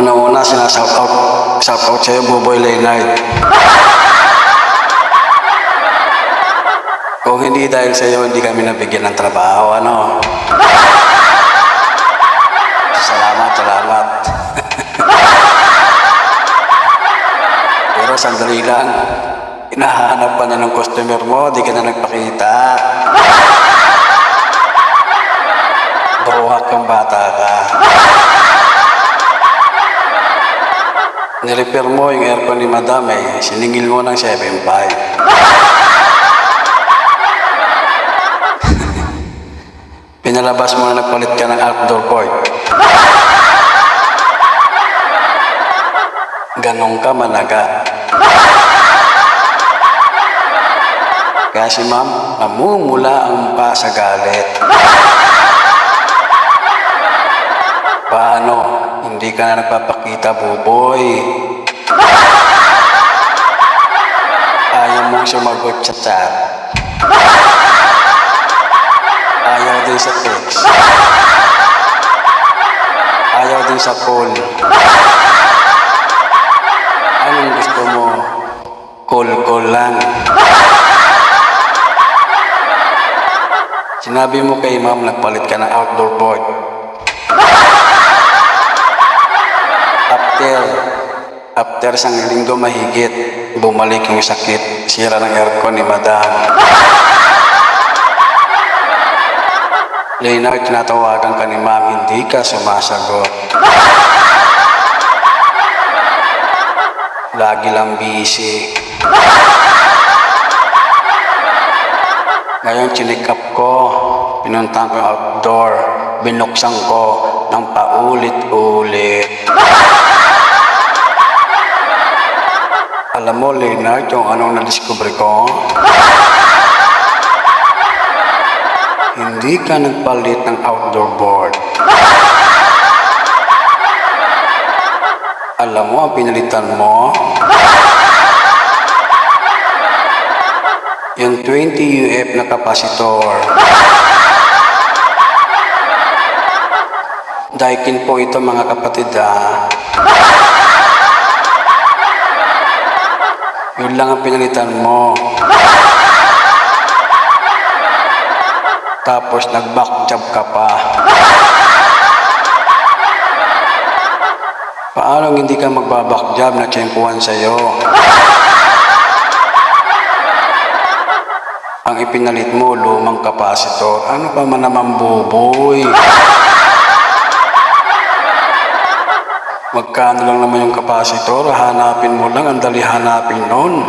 Una-una, shout out sa'yo, Buboy Leonard. Kung hindi dahil sa'yo, hindi kami nabigyan ng trabaho, ano? Salamat. Pero sandali lang, hinahanap pa na ng customer mo, di ka na nagpakita. Buhak kang bata ka. Nirepair mo yung aircon ni Madam siningil mo ng 7.5. Pinalabas mo na nagpalit ka ng outdoor port. Ganong ka managa. Kaya si ma'am, namumula ang mukha sa galit. Paano? Hindi ka na nagpapakita, Buboy. Ayaw mong sumagot sa chat. Ayaw din sa text. Ayaw din sa call. Anong gusto mo? Call lang. Sinabi mo kay ma'am, nagpalit ka ng outdoor board. After isang linggo mahigit, bumalik yung sakit, sira ng aircon ni Madam. Leonard, tinatawagan ka ni ma'am, hindi ka sumasagot. Lagi lang busy. Ngayon, chinik up ko, pinuntahan ko yung outdoor, binuksan ko ng paulit-ulit. Alam mo, Leonard, yung anong na-discover ko? Hindi ka nagpalit ng outdoor board. Alam mo, ang pinalitan mo? Yung 20 UF na kapasitor. Daikin po ito, mga kapatid, Yun lang ang pinalitan mo. Tapos nag-back job ka pa. Paano hindi ka magbaback job na tiyempuhan sa'yo? Ang ipinalit mo, lumang kapasitor. Ano pa man naman, Buboy? Magkano lang naman yung kapasitor? Hanapin mo lang, ang dali hanapin nun.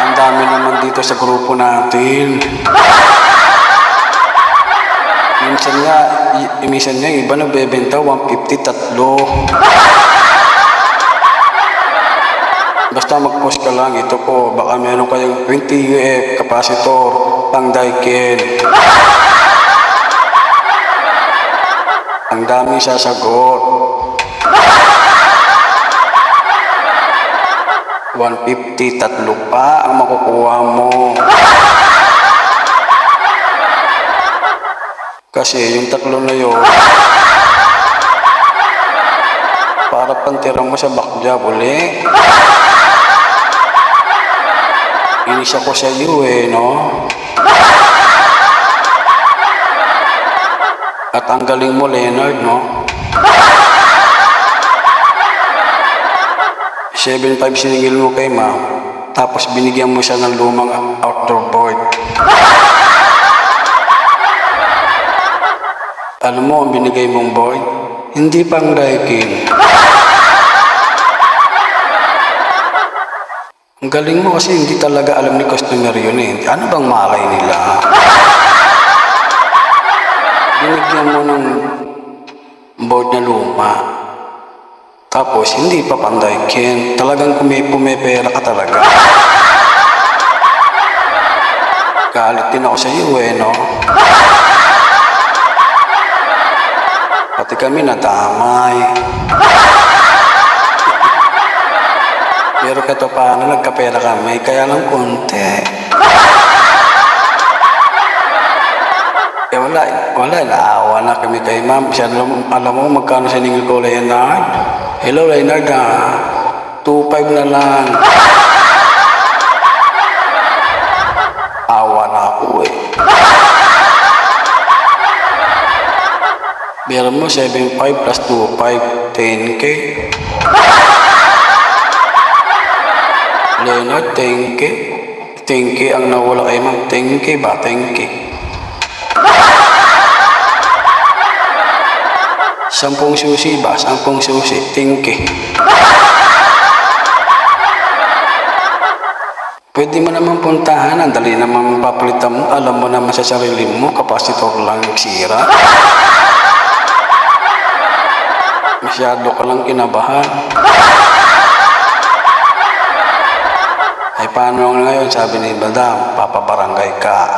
Ang dami naman dito sa grupo natin. Minsan nga, iba nagbebenta 150 tatlo. Basta mag-post ka lang, ito po, baka meron kayong 20 UF kapasitor, pang Daikin. Ang dami sasagot. 150, tatlo pa ang makukuha mo. Kasi yung tatlo na yun, para pantira mo sa back job uli. Inis ako sa iyo no? At ang galing mo, Leonard, no? 7.5 siningil mo kay ma'am, tapos binigyan mo siya ng lumang outdoor board. Alam mo ang binigay mong board? Hindi pang Daikin. Ang galing mo kasi hindi talaga alam ni customer yun Ano bang malay nila? Binigyan mo ng board na luma. Tapos, hindi pa Daikin. Talagang pumipera ka talaga. Galit din ako sa iyo no? Pati kami nadamay. Pero kato paano, nagkapera kami, kaya lang konti. Wala, naawa na kami kay ma'am. Siya, alam mo magkano siningil ko, Leonard? Hello, Leonard, 2.5 na lang. Awa na ako eh. Bira mo, 7.5 plus 2.5, 10K. Leonard, 10K. 10K ang nawala kay ma'am. 10K ba? 10K. 10 susi ba? 10 susi. 10K. Pwede mo naman puntahan. Ang dali naman papalitan mo. Alam mo naman sa sarili mo. Kapasitor lang sira. Masyado ka lang kinabahan. Ay paano ngayon? Sabi ni Madam, papabarangay ka.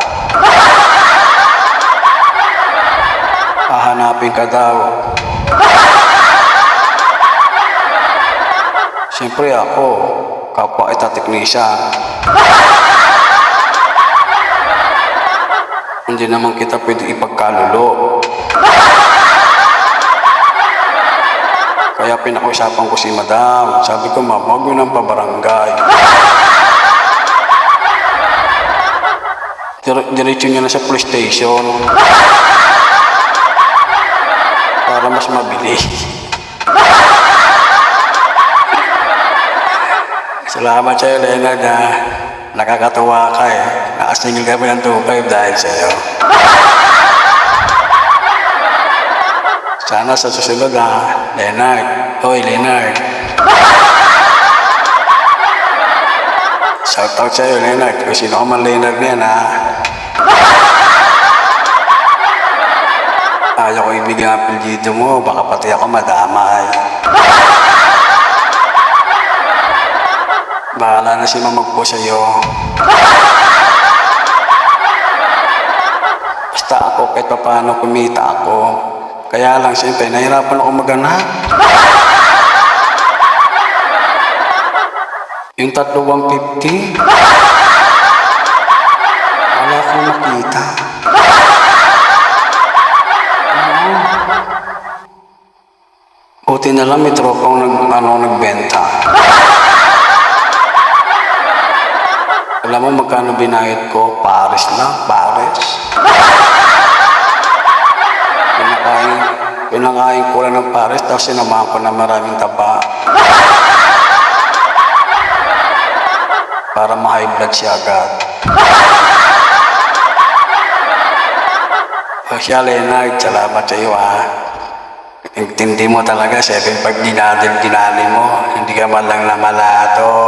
Hahanapin ka daw. Siyempre ako, kapwa kita teknisyan. Hindi naman kita pwede ipagkalulo. Kaya pinakusapan ko si Madam. Sabi ko, ma'am, huwag mo nang pabarangay. Diretso niya na sa police station. Para mas mabilis. Salamat sa'yo, Leonard, ha. Nakakatuwa ka eh. Nakasingil kami ng 2.5 dahil sa'yo. Sana sa susunod, ha, Leonard. Hoy, Leonard. Shout out sa'yo, Leonard. Kung sino ka man Leonard niyan, ha. Ayaw ko ibigay ang apelyido mo. Baka pati ako madamay. Bahala na si mamag po sa'yo. Basta ako, kahit paano kumita ako. Kaya lang, siyempre, nahirapan ako maghanap. Yung 3,150. Wala akong makita. Buti na lang may tropang nagbenta. Alam mo magkano binayad ko? Pares lang, pares. Pinakain ko lang ng pares, tapos sinamahan ko na maraming taba. Para ma-high blood siya agad. O siya, Leonard, salamat sa iyo, ha. Intindi mo talaga, 7.5 dinali mo. Hindi ka man lang namalato.